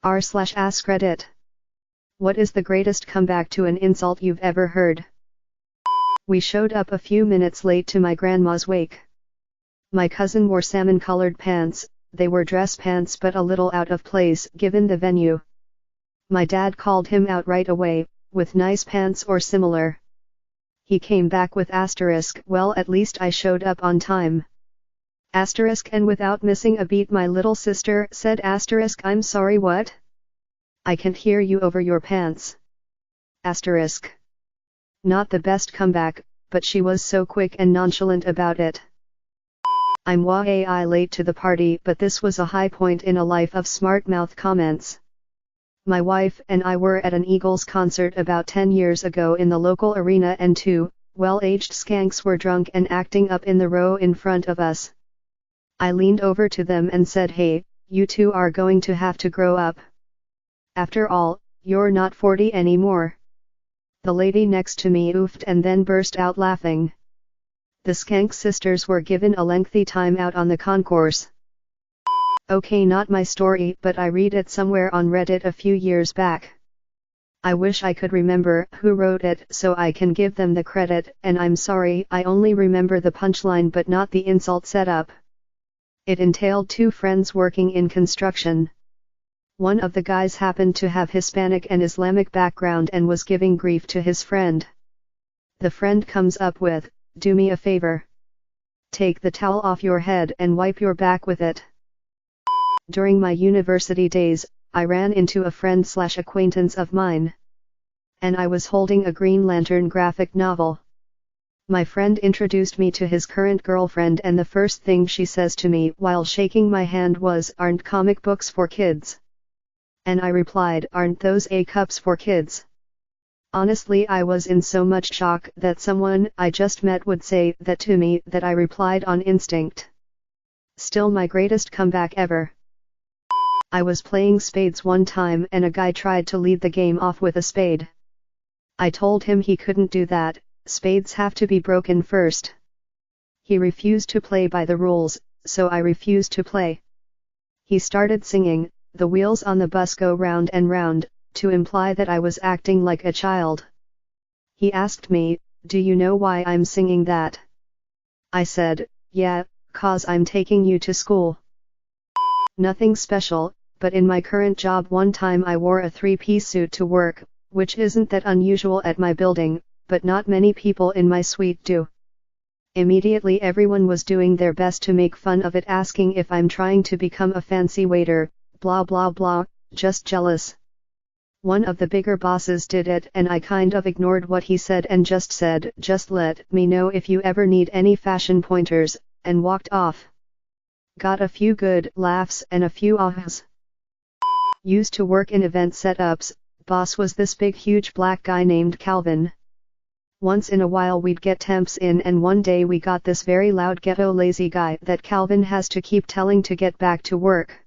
r/AskReddit. What is the greatest comeback to an insult you've ever heard? We showed up a few minutes late to my grandma's wake. My cousin wore salmon-colored pants. They were dress pants but a little out of place given the venue. My dad called him out right away, with nice pants or similar. He came back with asterisk, well at least I showed up on time. Asterisk, and without missing a beat my little sister said asterisk, I'm sorry, what? I can't hear you over your pants. Asterisk. Not the best comeback, but she was so quick and nonchalant about it. I'm way late to the party, but this was a high point in a life of smart mouth comments. My wife and I were at an Eagles concert about 10 years ago in the local arena, and two well-aged skanks were drunk and acting up in the row in front of us. I leaned over to them and said, hey, you two are going to have to grow up. After all, you're not 40 anymore. The lady next to me oofed and then burst out laughing. The skank sisters were given a lengthy time out on the concourse. Okay, not my story, but I read it somewhere on Reddit a few years back. I wish I could remember who wrote it so I can give them the credit, and I'm sorry I only remember the punchline but not the insult setup. It entailed two friends working in construction. One of the guys happened to have Hispanic and Islamic background and was giving grief to his friend. The friend comes up with, do me a favor. Take the towel off your head and wipe your back with it. During my university days, I ran into a friend/acquaintance of mine. And I was holding a Green Lantern graphic novel. My friend introduced me to his current girlfriend, and the first thing she says to me while shaking my hand was, aren't comic books for kids? And I replied, aren't those A-cups for kids? Honestly, I was in so much shock that someone I just met would say that to me that I replied on instinct. Still my greatest comeback ever. I was playing spades one time and a guy tried to lead the game off with a spade. I told him he couldn't do that, spades have to be broken first. He refused to play by the rules, so I refused to play. He started singing, the wheels on the bus go round and round, to imply that I was acting like a child. He asked me, do you know why I'm singing that? I said, yeah, 'cause I'm taking you to school. Nothing special, but in my current job one time I wore a three-piece suit to work, which isn't that unusual at my building, but not many people in my suite do. Immediately everyone was doing their best to make fun of it, asking if I'm trying to become a fancy waiter, blah blah blah, just jealous. One of the bigger bosses did it and I kind of ignored what he said and just said, just let me know if you ever need any fashion pointers, and walked off. Got a few good laughs and a few ahs. Used to work in event setups, boss was this big huge black guy named Calvin. Once in a while we'd get temps in, and one day we got this very loud ghetto lazy guy that Calvin has to keep telling to get back to work.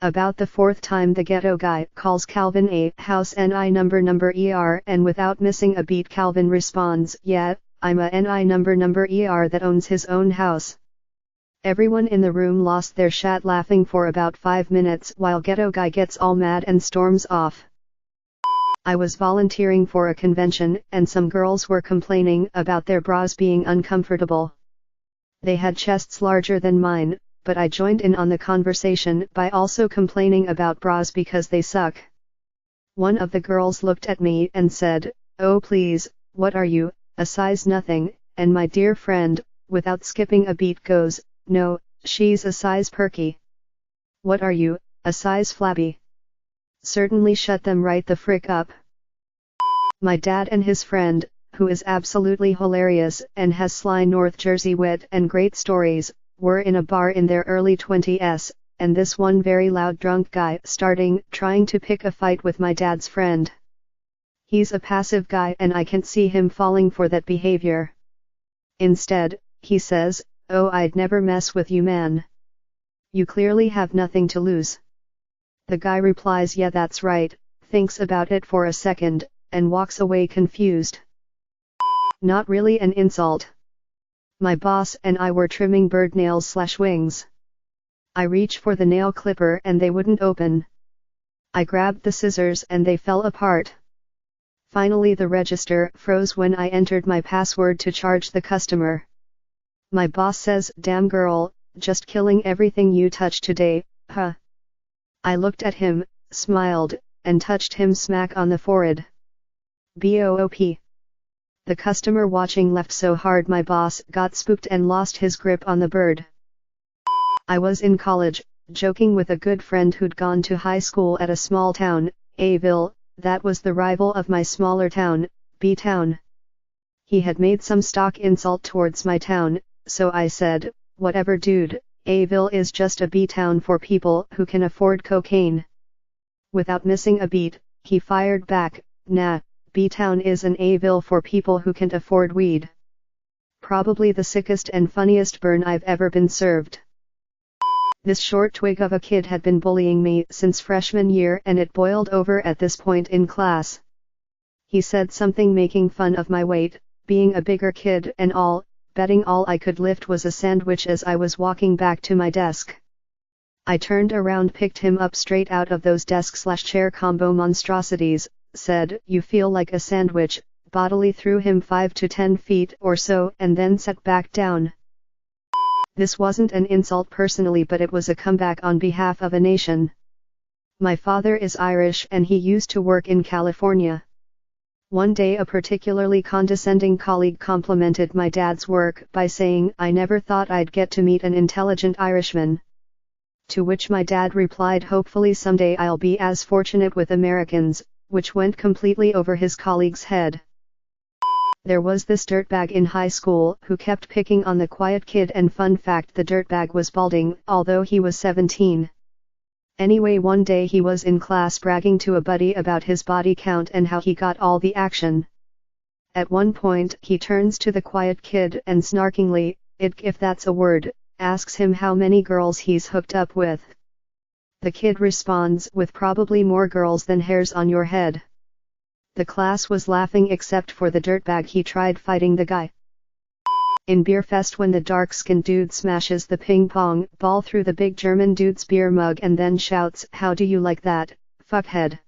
About the fourth time the ghetto guy calls Calvin a house NI number ER, and without missing a beat Calvin responds, yeah, I'm a NI number ER that owns his own house. Everyone in the room lost their shat laughing for about 5 minutes while ghetto guy gets all mad and storms off. I was volunteering for a convention and some girls were complaining about their bras being uncomfortable. They had chests larger than mine, but I joined in on the conversation by also complaining about bras because they suck. One of the girls looked at me and said, oh please, what are you, a size nothing, and my dear friend, without skipping a beat goes, no, she's a size perky. What are you, a size flabby? Certainly shut them right the frick up. My dad and his friend, who is absolutely hilarious and has sly North Jersey wit and great stories, were in a bar in their early 20s, and this one very loud drunk guy trying to pick a fight with my dad's friend. He's a passive guy and I can't see him falling for that behavior. Instead, he says, oh, I'd never mess with you, man. You clearly have nothing to lose. The guy replies, yeah, that's right, thinks about it for a second, and walks away confused. Not really an insult. My boss and I were trimming bird nails/wings. I reach for the nail clipper and they wouldn't open. I grabbed the scissors and they fell apart. Finally the register froze when I entered my password to charge the customer. My boss says, "Damn girl, just killing everything you touch today, huh?" I looked at him, smiled, and touched him smack on the forehead. BOOP. The customer watching laughed so hard my boss got spooked and lost his grip on the bird. I was in college, joking with a good friend who'd gone to high school at a small town, Ville, that was the rival of my smaller town, B-town. He had made some stock insult towards my town, so I said, "Whatever dude, Ville is just a B-town for people who can afford cocaine." Without missing a beat, he fired back, "Nah, B-town is an Ville for people who can't afford weed." Probably the sickest and funniest burn I've ever been served. This short twig of a kid had been bullying me since freshman year and it boiled over at this point in class. He said something making fun of my weight, being a bigger kid and all, betting all I could lift was a sandwich as I was walking back to my desk. I turned around, picked him up straight out of those desk/chair combo monstrosities, said, "You feel like a sandwich," bodily threw him 5 to 10 feet or so and then sat back down. This wasn't an insult personally, but it was a comeback on behalf of a nation. My father is Irish and he used to work in California. One day a particularly condescending colleague complimented my dad's work by saying, "I never thought I'd get to meet an intelligent Irishman." To which my dad replied, "Hopefully someday I'll be as fortunate with Americans," which went completely over his colleague's head. There was this dirtbag in high school who kept picking on the quiet kid, and fun fact, the dirtbag was balding, although he was 17. Anyway, one day he was in class bragging to a buddy about his body count and how he got all the action. At one point he turns to the quiet kid and snarkingly, if that's a word, asks him how many girls he's hooked up with. The kid responds with, "Probably more girls than hairs on your head." The class was laughing except for the dirtbag. He tried fighting the guy. In Beer Fest, when the dark-skinned dude smashes the ping pong ball through the big German dude's beer mug and then shouts, "How do you like that, fuckhead?"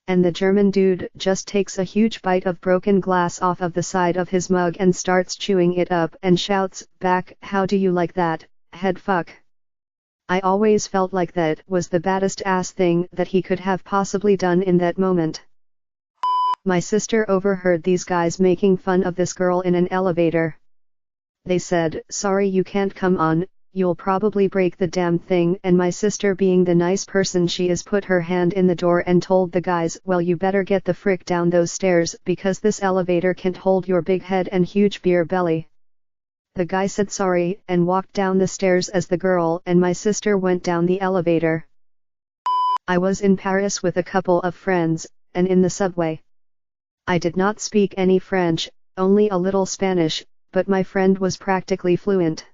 And the German dude just takes a huge bite of broken glass off of the side of his mug and starts chewing it up and shouts back, "How do you like that, head fuck?" I always felt like that was the baddest ass thing that he could have possibly done in that moment. My sister overheard these guys making fun of this girl in an elevator. They said, "Sorry you can't come on, you'll probably break the damn thing," and my sister, being the nice person she is, put her hand in the door and told the guys, "Well, you better get the frick down those stairs because this elevator can't hold your big head and huge beer belly." The guy said sorry and walked down the stairs as the girl and my sister went down the elevator. I was in Paris with a couple of friends, and in the subway. I did not speak any French, only a little Spanish, but my friend was practically fluent.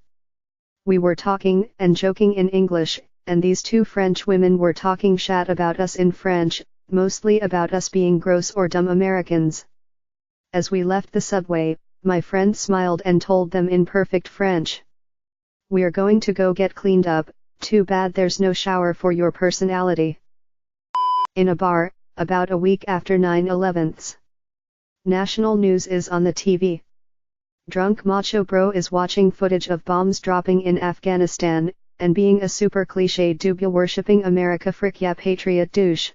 We were talking and joking in English, and these two French women were talking shat about us in French, mostly about us being gross or dumb Americans. As we left the subway, my friend smiled and told them in perfect French, "We're going to go get cleaned up, too bad there's no shower for your personality." In a bar, about a week after 9/11. National news is on the TV. Drunk macho bro is watching footage of bombs dropping in Afghanistan, and being a super cliché double worshipping America frick yeah patriot douche.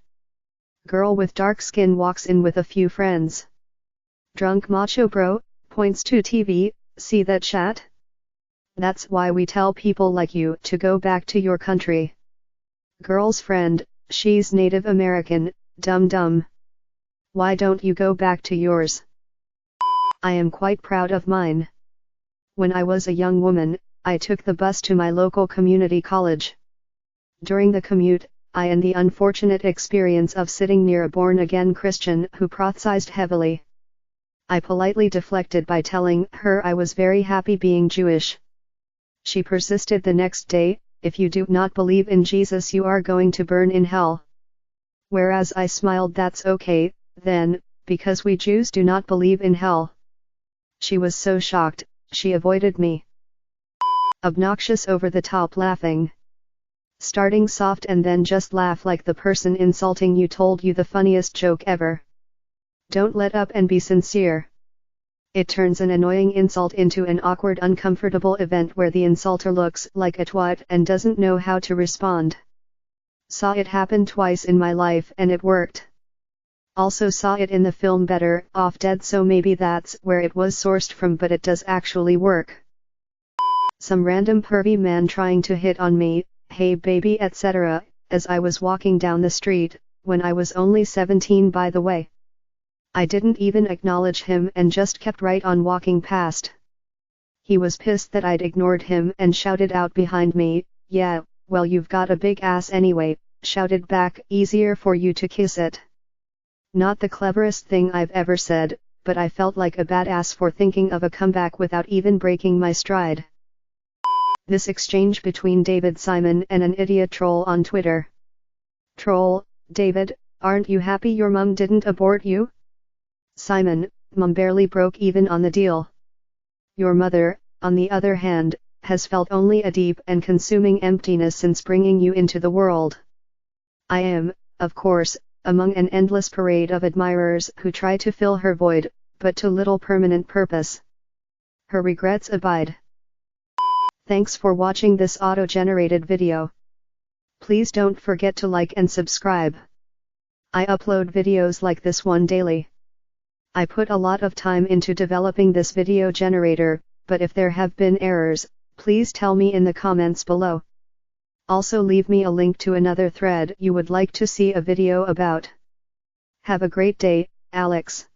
Girl with dark skin walks in with a few friends. Drunk macho bro, points to TV, "See that chat? That's why we tell people like you to go back to your country." Girl's friend, "She's Native American, dumb. Why don't you go back to yours?" I am quite proud of mine. When I was a young woman, I took the bus to my local community college. During the commute, I had the unfortunate experience of sitting near a born-again Christian who prophesized heavily. I politely deflected by telling her I was very happy being Jewish. She persisted the next day, "If you do not believe in Jesus, you are going to burn in hell." Whereas I smiled, "That's okay, then, because we Jews do not believe in hell." She was so shocked, she avoided me. Obnoxious over-the-top laughing. Starting soft and then just laugh like the person insulting you told you the funniest joke ever. Don't let up and be sincere. It turns an annoying insult into an awkward, uncomfortable event where the insulter looks like a twat and doesn't know how to respond. Saw it happen twice in my life and it worked. Also saw it in the film Better Off Dead, so maybe that's where it was sourced from, but it does actually work. Some random pervy man trying to hit on me, hey baby etc., as I was walking down the street, when I was only 17 by the way. I didn't even acknowledge him and just kept right on walking past. He was pissed that I'd ignored him and shouted out behind me, yeah, well you've got a big ass anyway, shouted back, easier for you to kiss it. Not the cleverest thing I've ever said, but I felt like a badass for thinking of a comeback without even breaking my stride. This exchange between David Simon and an idiot troll on Twitter. Troll: David, aren't you happy your mum didn't abort you? Simon: Mum barely broke even on the deal. Your mother, on the other hand, has felt only a deep and consuming emptiness since bringing you into the world. I am, of course, among an endless parade of admirers who try to fill her void, but to little permanent purpose. Her regrets abide. Thanks for watching this auto-generated video. Please don't forget to like and subscribe. I upload videos like this one daily. I put a lot of time into developing this video generator, but if there have been errors, please tell me in the comments below. Also leave me a link to another thread you would like to see a video about. Have a great day, Alex.